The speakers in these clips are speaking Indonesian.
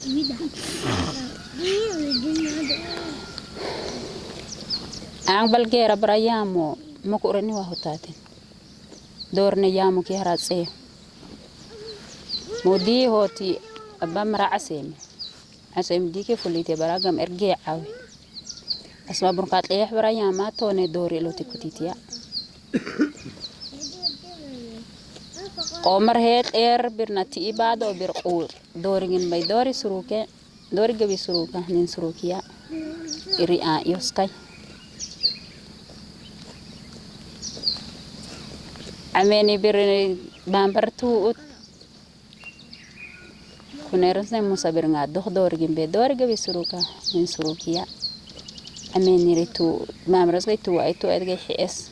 Ang balgera barayamo makurani wa hutatin dorne yamu ki haratse modi hoti abamra asem dike fulite baragam erge awi asma burkat barayama tone dori loti kutitia Omar het birnati ibado birqul doringin bay dori suruke dori gabi suruka nin surukia iri a yoskay ameni bir bambartu kuneros ne musabir ngado dorigin be dori gabi suruka nin surukia ameni ritu mamras gaitu aitu edge hs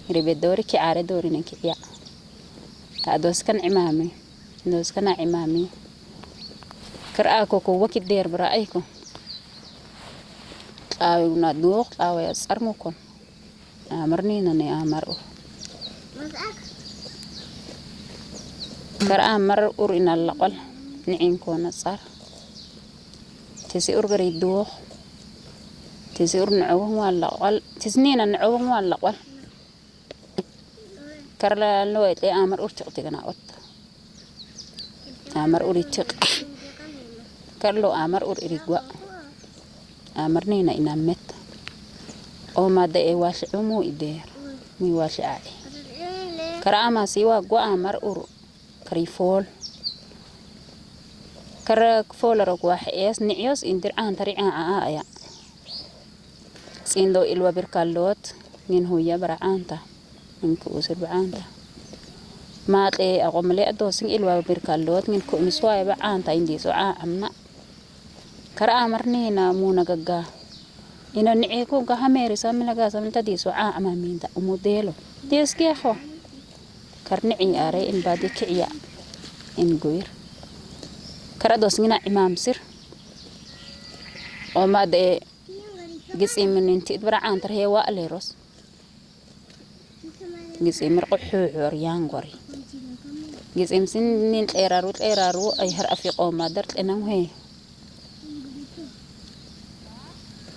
iri be dori ki are dori nin kiya dos kan imami karaako ko wakit der bara ayko awna duq awa sarmukon amarni nane amaru kar amar ur inal laqal ni'in ko nasar tisi urgari duq tisi ur na'awang wal tisnina na'awang wal laqal karla lo ite amar urtiqti kana ot amar uritiq karlo amar ur irigwa amar nina inamet o made e washumu ider mi washai karama siwa gwa amar ur karifol karak folaro gwa es ni'yos indir an tari a aya sindo ilwa birkalot min huya bara'anta minko usir baanta mate aqomle adosin ilwa birkalot min ko miswa baanta indi so amna kara amarni na muna gaga ina ni ko ga hameri samila ga samil tadi so amaminda modelo deske kho karni are in badi kiya in goir kara dosina imam sir o made gisim min inti baraanta hewa aleros gisim qxuur yangori gisim sinin eraru ay har afiqo madar enam he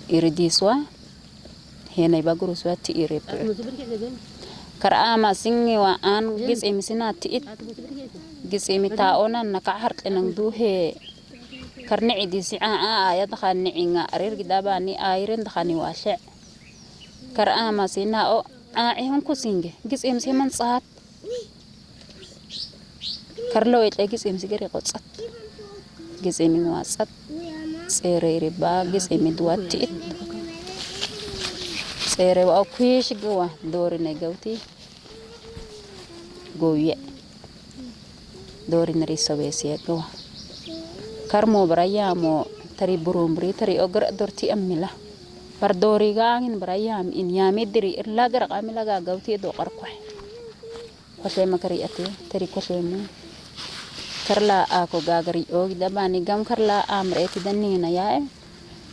iridiswa henay bagurus wati irep karama singi wa an gisim sinati it gisim taona nakahar enam duhe karni idisi ya dakhani inga arir gidabani ayren dakhani washe karama sinao ihun kusinge gisim siman saat karlo it gisim sigere qotsat gisim wasat sere riba gisim duwati sere wa kwish gwa dori negauti goye dori nari sobesi gwa karmo barayamo tari burumbri tari ogra dorti amila bardori gangin barayam in yamidri irla gar qamila ga gawti do qarqoy qosay makari ate tari qosay mu karla ako gagari og dabani gam karla amre ti danina ya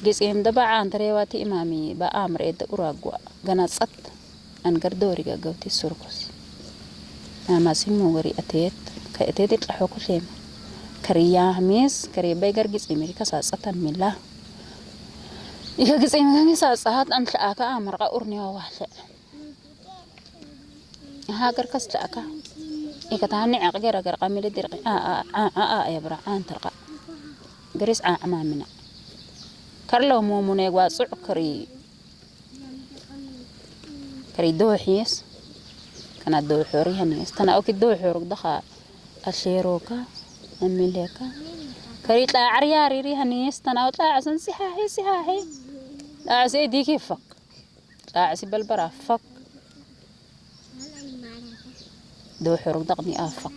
gisem daba an tarewati imami ba amre da uragwa gana sat an gardori ga gawti surkos ama simu gari ate ka ate dit qosay kariya hamis kari baygar gisem ri kasa satan milla Ika gisem kami saat antla aka amarka urni wawala. Hagar kasta aka. Ika tahani aka gara kami lidir ya bra antarka. Garis amamina. Karlo mo mune gwasu kari dohis. Kana dohori hanis. Tana oki dohor dakha asheroka amileka. Kari ta ariyari hanis tana utla asan sihahi. أعزي كيفك أعزي بالبرا فك دو حروق دقني أفك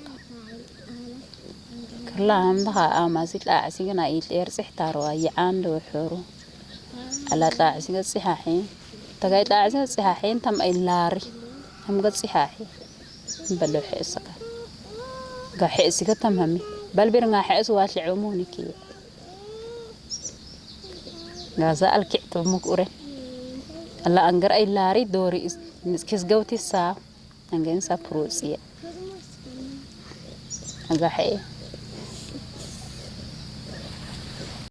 كلام دها أمازيت أعزي جنا يتير سحتارو يعان دو حروق على تعزي الصحاحين تجاي تعزي الصحاحين تم إلاري هم قد صحاحي بلو حسك قحسك تمامي بل بيرنا حس واش عموني كي Gaza alki'tu mukure alla angar ay lari dori kis gawti sa angen sa prusiya aga hay